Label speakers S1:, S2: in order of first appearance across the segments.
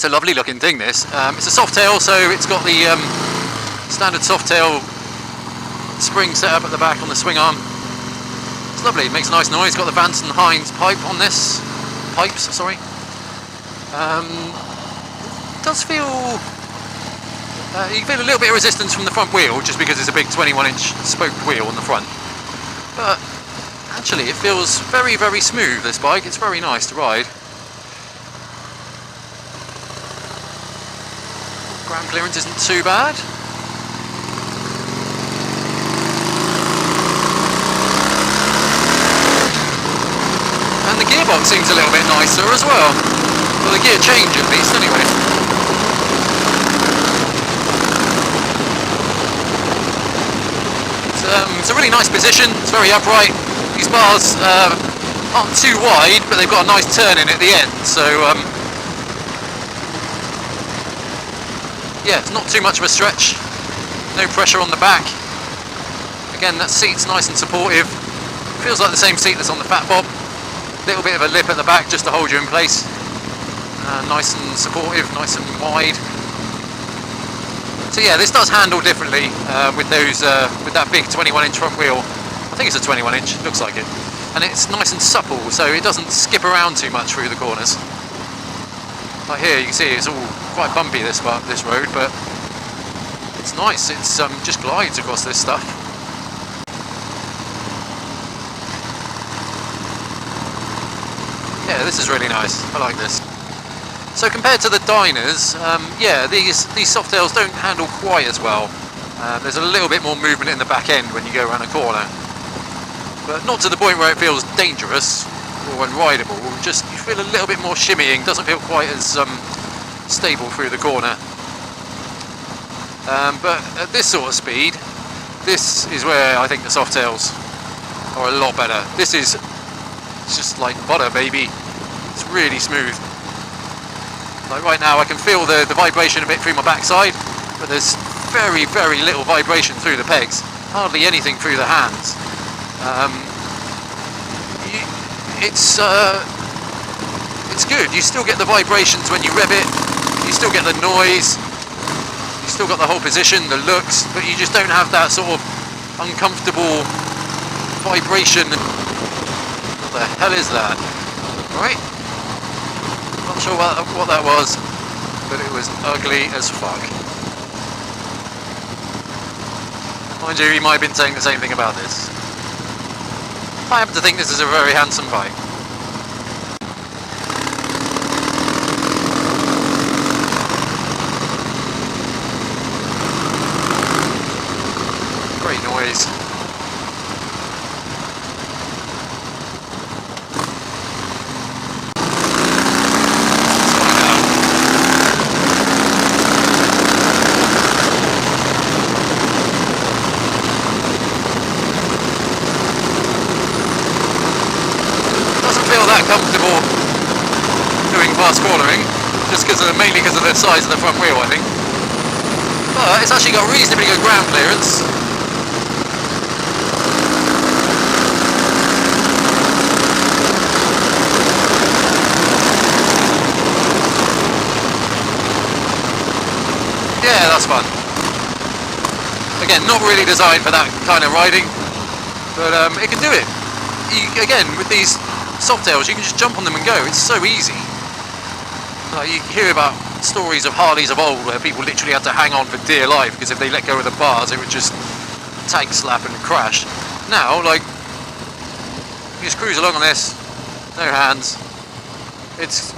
S1: It's a lovely looking thing, this. It's a Softail, so it's got the standard Softail spring set up at the back on the swing arm. It's lovely, it makes a nice noise. Got the Vance and Hines pipe on this. Pipes, sorry. It does feel... you feel a little bit of resistance from the front wheel, just because it's a big 21-inch spoked wheel on the front. But actually, it feels very, very smooth, this bike. It's very nice to ride. Ground clearance isn't too bad. And the gearbox seems a little bit nicer as well. Well, the gear change at least, anyway. It's a really nice position. It's very upright. These bars aren't too wide, but they've got a nice turn in at the end. So yeah, it's not too much of a stretch. No pressure on the back. Again, that seat's nice and supportive. Feels like the same seat that's on the Fat Bob. Little bit of a lip at the back just to hold you in place. Nice and supportive, nice and wide. So yeah, this does handle differently with that big 21-inch front wheel. I think it's a 21-inch, looks like it. And it's nice and supple, so it doesn't skip around too much through the corners. Like here, you can see it's all quite bumpy this road, but it's nice. It's just glides across this stuff. Yeah, this is really nice. I like this. So compared to the Diners, yeah, these Softails don't handle quite as well. There's a little bit more movement in the back end when you go around a corner, but not to the point where it feels dangerous or unrideable. Just you feel a little bit more shimmying. Doesn't feel quite as stable through the corner. But at this sort of speed, this is where I think the Softails are a lot better. It's just like butter, baby. It's really smooth. Like right now I can feel the vibration a bit through my backside, but there's very, very little vibration through the pegs. Hardly anything through the hands. It's good. You still get the vibrations when you rev it. You still get the noise. You still got the whole position, the looks, but you just don't have that sort of uncomfortable vibration. What the hell is that? Right? Not sure what that was, but it was ugly as fuck. Mind you, he might have been saying the same thing about this. I happen to think this is a very handsome bike. Great noise. Comfortable doing fast cornering, just mainly because of the size of the front wheel, I think. But it's actually got reasonably good ground clearance. Yeah, that's fun. Again, not really designed for that kind of riding, but it can do it. Again, with these Softails, you can just jump on them and go. It's so easy. Like you hear about stories of Harleys of old where people literally had to hang on for dear life because if they let go of the bars it would just tank slap and crash. Now, like, you just cruise along on this, no hands. It's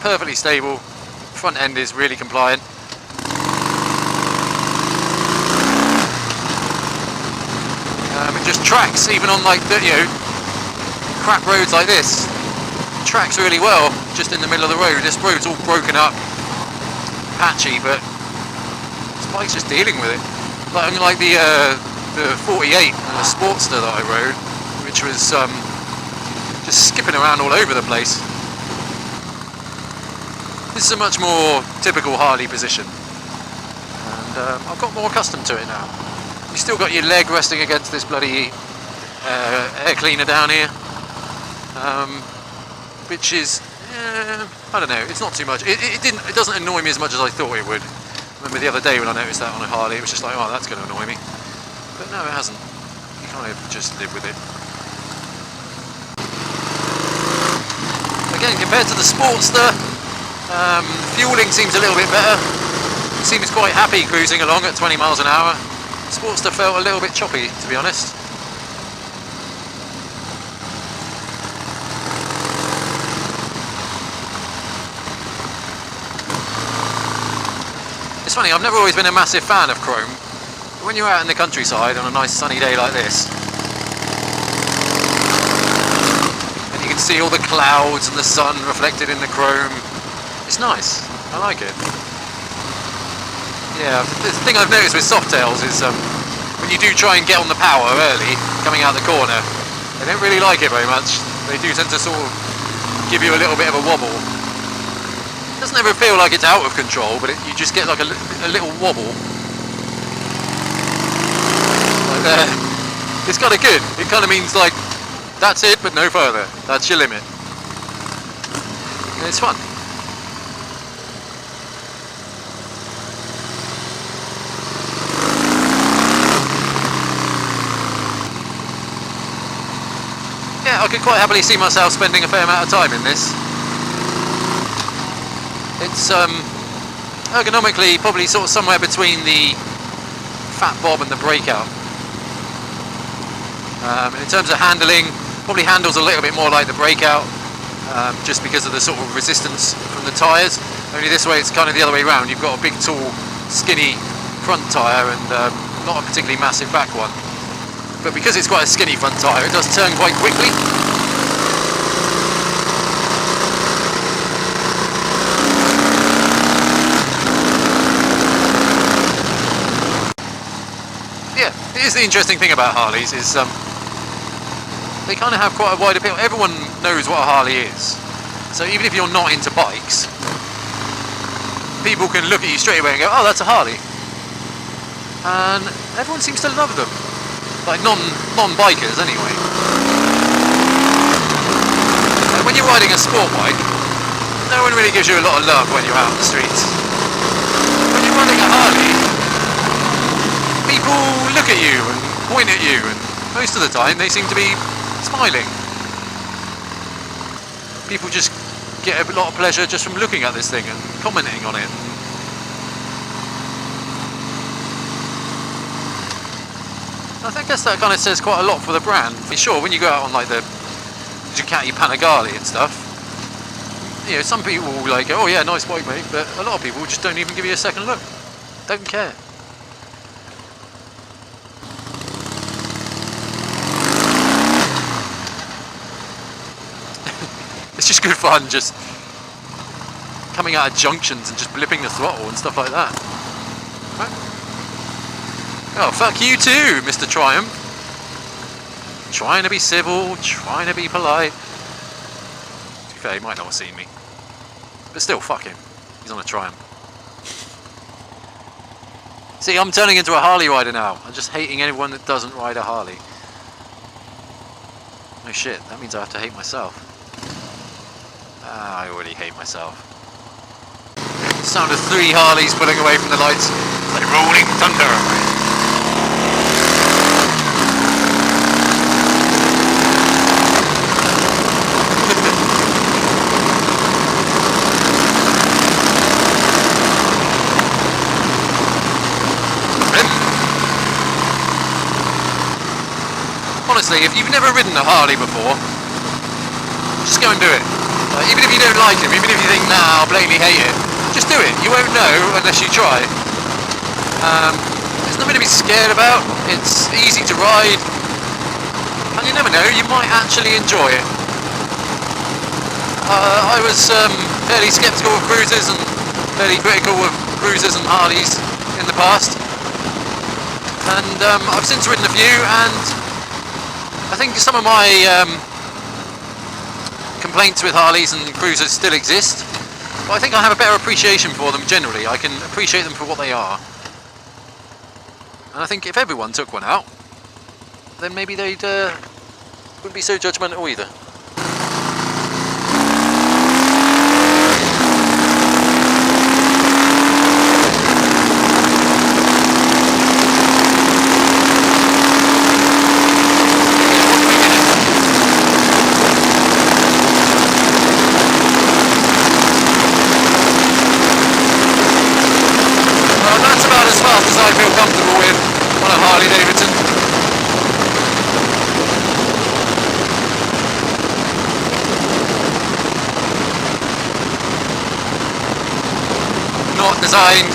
S1: perfectly stable. Front end is really compliant. It just tracks even on like the, crap roads like this. Tracks really well just in the middle of the road. This road's all broken up, patchy, but this bike's just dealing with it. Like the 48 and the Sportster that I rode, which was just skipping around all over the place. This is a much more typical Harley position, and I've got more accustomed to it now. You still got your leg resting against this bloody air cleaner down here. Which is, I I don't know, it's not too much. It doesn't annoy me as much as I thought it would. Remember the other day when I noticed that on a Harley, it was just like, oh, that's going to annoy me. But no, it hasn't. You kind of just live with it. Again, compared to the Sportster, fueling seems a little bit better. It seems quite happy cruising along at 20 miles an hour. The Sportster felt a little bit choppy, to be honest. It's funny, I've never always been a massive fan of chrome, but when you're out in the countryside on a nice sunny day like this, and you can see all the clouds and the sun reflected in the chrome, it's nice. I like it. Yeah, the thing I've noticed with Softails is when you do try and get on the power early, coming out the corner, they don't really like it very much. They do tend to sort of give you a little bit of a wobble. It doesn't ever feel like it's out of control, but you just get like a little wobble. Like there. It's kind of good. It kind of means like, that's it, but no further. That's your limit. And it's fun. Yeah, I could quite happily see myself spending a fair amount of time in this. It's ergonomically probably sort of somewhere between the Fat Bob and the Breakout. And in terms of handling, probably handles a little bit more like the Breakout, just because of the sort of resistance from the tyres. Only this way it's kind of the other way around. You've got a big, tall, skinny front tyre and not a particularly massive back one. But because it's quite a skinny front tyre, it does turn quite quickly. Here's the interesting thing about Harleys is they kind of have quite a wide appeal. Everyone knows what a Harley is. So even if you're not into bikes, people can look at you straight away and go, oh, that's a Harley. And everyone seems to love them. Like non-bikers anyway. And when you're riding a sport bike, no one really gives you a lot of love when you're out on the streets. When you're riding a Harley, people look at you and point at you, and most of the time they seem to be smiling. People just get a lot of pleasure just from looking at this thing and commenting on it. I guess that kind of says quite a lot for the brand. For sure, when you go out on like the Ducati Panigale and stuff, you know, some people will like, oh yeah, nice bike mate, but a lot of people just don't even give you a second look. Don't care. It's just good fun, just coming out of junctions and just blipping the throttle and stuff like that. Right. Oh, fuck you too, Mr. Triumph. Trying to be civil, trying to be polite. To be fair, he might not have seen me. But still, fuck him. He's on a Triumph. See, I'm turning into a Harley rider now. I'm just hating anyone that doesn't ride a Harley. Oh shit, that means I have to hate myself. I already hate myself. Sound of 3 Harleys pulling away from the lights. It's like rolling thunder. Honestly, if you've never ridden a Harley before, just go and do it. Even if you don't like him, even if you think, nah, I'll blatantly hate it, just do it. You won't know unless you try. There's nothing to be scared about. It's easy to ride. And you never know, you might actually enjoy it. I was fairly sceptical of cruisers and fairly critical of cruisers and Harleys in the past. And I've since ridden a few, and I think some of my complaints with Harleys and cruisers still exist, but I think I have a better appreciation for them generally. I can appreciate them for what they are. And I think if everyone took one out, then maybe they'd wouldn't be so judgmental either. designed,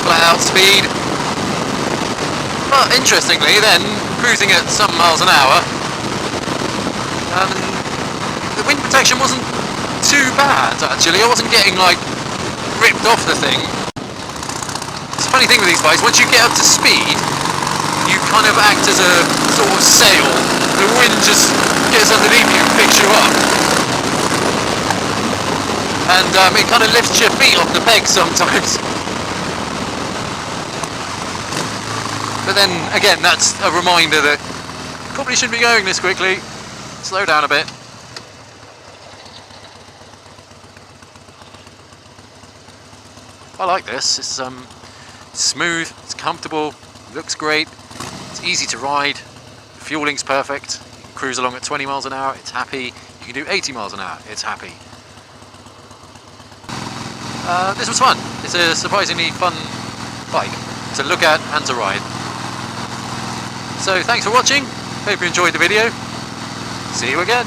S1: flat out speed. But interestingly then, cruising at some miles an hour, the wind protection wasn't too bad actually. I wasn't getting like ripped off the thing. It's a funny thing with these bikes, once you get up to speed, you kind of act as a sort of sail. The wind just gets underneath you and picks you up. And it kind of lifts your feet off the pegs sometimes. But then again, that's a reminder that you probably shouldn't be going this quickly. Slow down a bit. I like this. It's smooth, it's comfortable, looks great, it's easy to ride, fueling's perfect. You can cruise along at 20 miles an hour, it's happy. You can do 80 miles an hour, it's happy. This was fun. It's a surprisingly fun bike to look at and to ride. So thanks for watching, hope you enjoyed the video. See you again.